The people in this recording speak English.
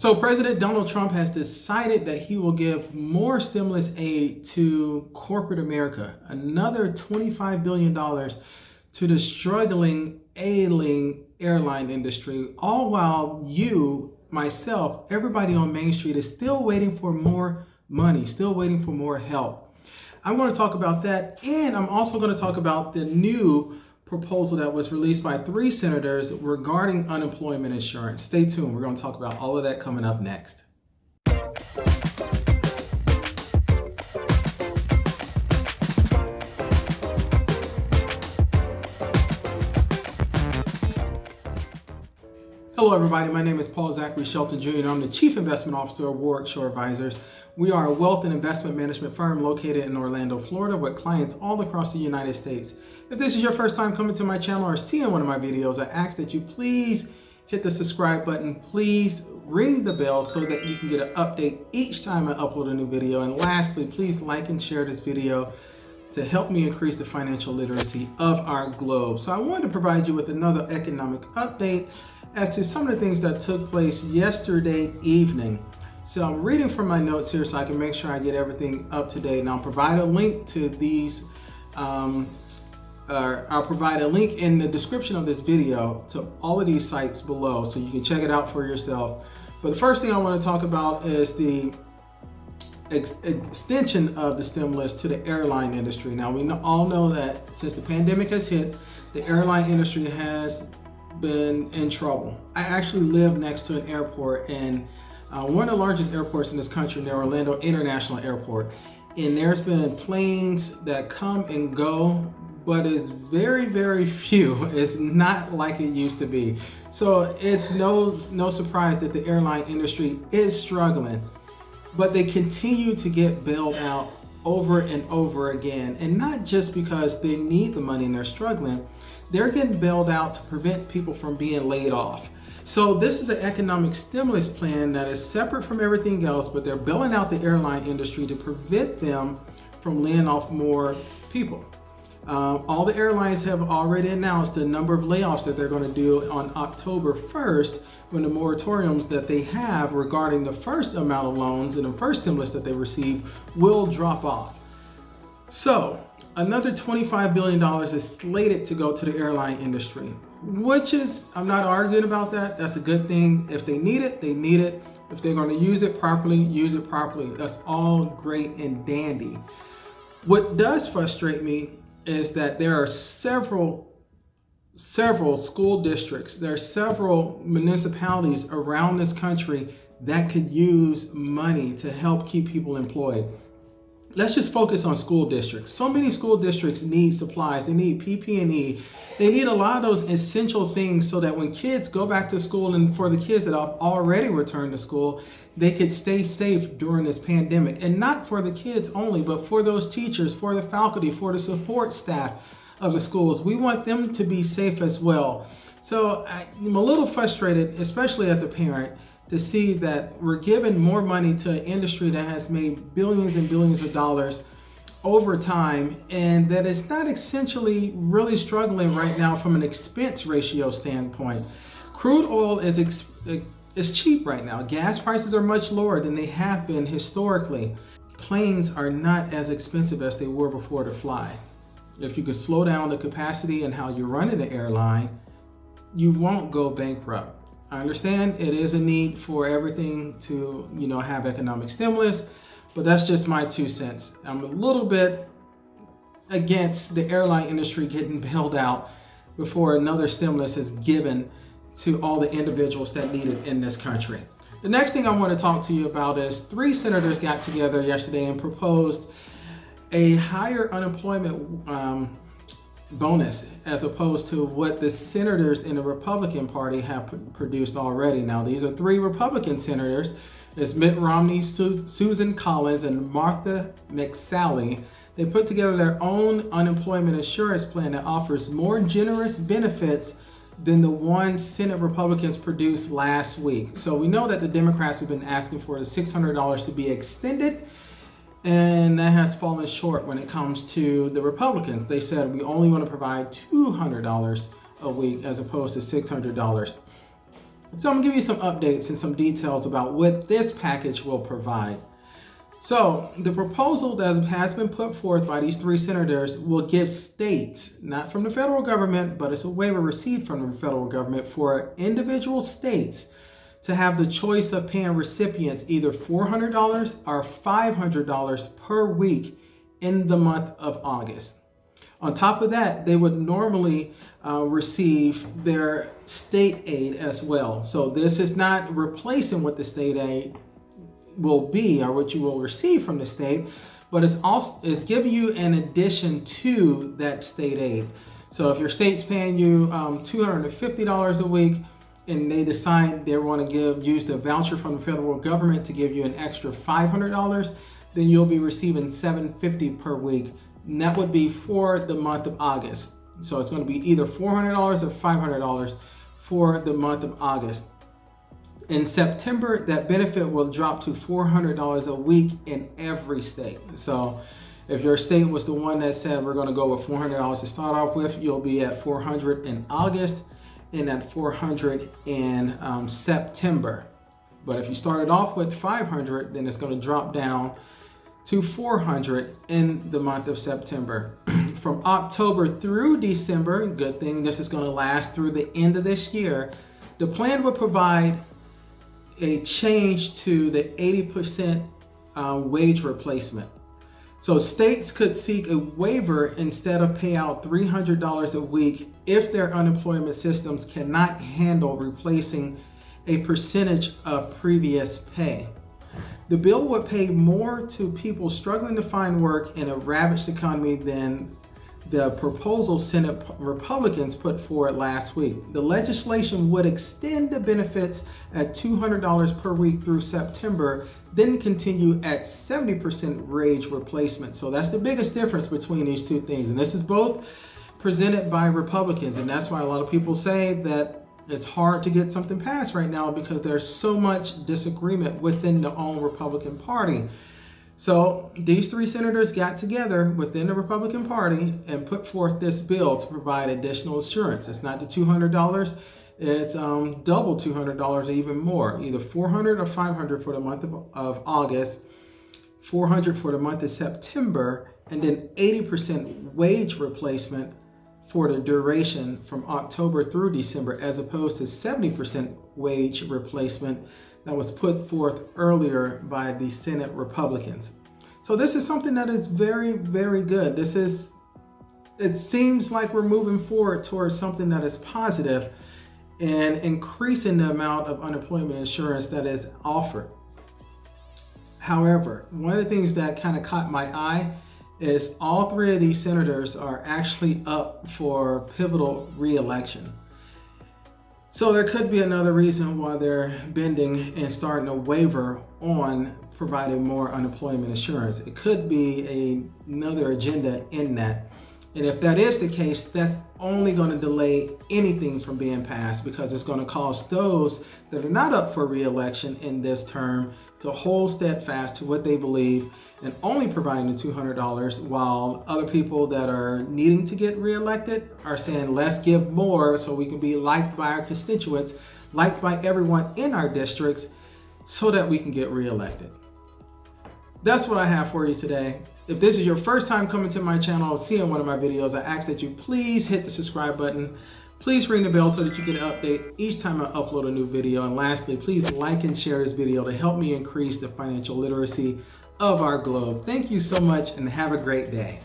So President Donald Trump has decided that he will give more stimulus aid to corporate America, another $25 billion to the struggling, ailing airline industry, all while you, myself, everybody on Main Street is still waiting for more money, still waiting for more help. I'm going to talk about that, and I'm also going to talk about the new proposal that was released by 3 senators regarding unemployment insurance. Stay tuned. We're going to talk about all of that coming up next. Hello everybody, my name is Paul Zachary Shelton Jr. and I'm the Chief Investment Officer of Warwick Shore Advisors. We are a wealth and investment management firm located in Orlando, Florida with clients all across the United States. If this is your first time coming to my channel or seeing one of my videos, I ask that you please hit the subscribe button, please ring the bell so that you can get an update each time I upload a new video. And lastly, please like and share this video to help me increase the financial literacy of our globe. So I wanted to provide you with another economic update as to some of the things that took place yesterday evening. So I'm reading from my notes here so I can make sure I get everything up to date. And I'll provide a link to these, I'll provide a link in the description of this video to all of these sites below so you can check it out for yourself. But the first thing I want to talk about is the extension of the stimulus to the airline industry. Now we all know that since the pandemic has hit, the airline industry has been in trouble. I actually live next to an airport, and one of the largest airports in this country, the Orlando International Airport, and there's been planes that come and go, but it's very, very few. It's not like it used to be. So it's no surprise that the airline industry is struggling, but they continue to get bailed out over and over again. And not just because they need the money and they're struggling, they're getting bailed out to prevent people from being laid off. So this is an economic stimulus plan that is separate from everything else, but they're bailing out the airline industry to prevent them from laying off more people. All the airlines have already announced the number of layoffs that they're going to do on October 1st when the moratoriums that they have regarding the first amount of loans and the first stimulus that they receive will drop off. So another $25 billion is slated to go to the airline industry, which is, I'm not arguing about that. That's a good thing. If they need it, they need it. If they're going to use it properly, use it properly. That's all great and dandy. What does frustrate me is that there are several school districts, there are several municipalities around this country that could use money to help keep people employed. Let's just focus on school districts. So many school districts need supplies, they need PP&E, they need a lot of those essential things so that when kids go back to school, and for the kids that have already returned to school, they could stay safe during this pandemic. And not for the kids only, but for those teachers, for the faculty, for the support staff of the schools. We want them to be safe as well. So I'm a little frustrated, especially as a parent, to see that we're giving more money to an industry that has made billions and billions of dollars over time, and that is not essentially really struggling right now from an expense ratio standpoint. Crude oil is cheap right now. Gas prices are much lower than they have been historically. Planes are not as expensive as they were before to fly. If you could slow down the capacity and how you're running the airline, you won't go bankrupt. I understand it is a need for everything to, have economic stimulus, but that's just my 2 cents. I'm a little bit against the airline industry getting bailed out before another stimulus is given to all the individuals that need it in this country. The next thing I want to talk to you about is 3 senators got together yesterday and proposed a higher unemployment bonus as opposed to what the senators in the Republican Party have produced already. Now, these are 3 Republican senators. It's Mitt Romney, Susan Collins, and Martha McSally. They put together their own unemployment insurance plan that offers more generous benefits than the one Senate Republicans produced last week. So we know that the Democrats have been asking for the $600 to be extended, and that has fallen short when it comes to the Republicans. They said we only want to provide $200 a week as opposed to $600. So I'm gonna give you some updates and some details about what this package will provide. So the proposal that has been put forth by these 3 senators will give states, not from the federal government, but it's a waiver received from the federal government for individual states to have the choice of paying recipients either $400 or $500 per week in the month of August. On top of that, they would normally receive their state aid as well. So this is not replacing what the state aid will be or what you will receive from the state, but it's giving you an addition to that state aid. So if your state's paying you $250 a week and they decide they want to use the voucher from the federal government to give you an extra $500, then you'll be receiving $750 per week, and that would be for the month of August. So it's going to be either $400 or $500 for the month of August. In September, that benefit will drop to $400 a week in every state. So if your state was the one that said we're going to go with $400 to start off with, you'll be at $400 in August and at $400 in September. But if you started off with $500, then it's going to drop down to $400 in the month of September. From October through December, good thing this is going to last through the end of this year, the plan will provide a change to the 80% wage replacement. So states could seek a waiver instead of pay out $300 a week if their unemployment systems cannot handle replacing a percentage of previous pay. The bill would pay more to people struggling to find work in a ravaged economy than the proposal Senate Republicans put forward last week. The legislation would extend the benefits at $200 per week through September, then continue at 70% wage replacement. So that's the biggest difference between these two things. And this is both presented by Republicans. And that's why a lot of people say that it's hard to get something passed right now because there's so much disagreement within the own Republican Party. So these 3 senators got together within the Republican Party and put forth this bill to provide additional assurance. It's not the $200, it's double $200 or even more, either $400 or $500 for the month of August, $400 for the month of September, and then 80% wage replacement for the duration from October through December, as opposed to 70% wage replacement that was put forth earlier by the Senate Republicans. So this is something that is very, very good. It seems like we're moving forward towards something that is positive and increasing the amount of unemployment insurance that is offered. However, one of the things that kind of caught my eye is all 3 of these senators are actually up for pivotal re-election. So there could be another reason why they're bending and starting a waiver on providing more unemployment insurance. It could be another agenda in that. And if that is the case, that's only going to delay anything from being passed, because it's going to cause those that are not up for re-election in this term to hold steadfast to what they believe and only providing the $200, while other people that are needing to get reelected are saying, let's give more so we can be liked by our constituents, liked by everyone in our districts, so that we can get reelected. That's what I have for you today. If this is your first time coming to my channel or seeing one of my videos, I ask that you please hit the subscribe button. Please ring the bell so that you get an update each time I upload a new video. And lastly, please like and share this video to help me increase the financial literacy of our globe. Thank you so much and have a great day.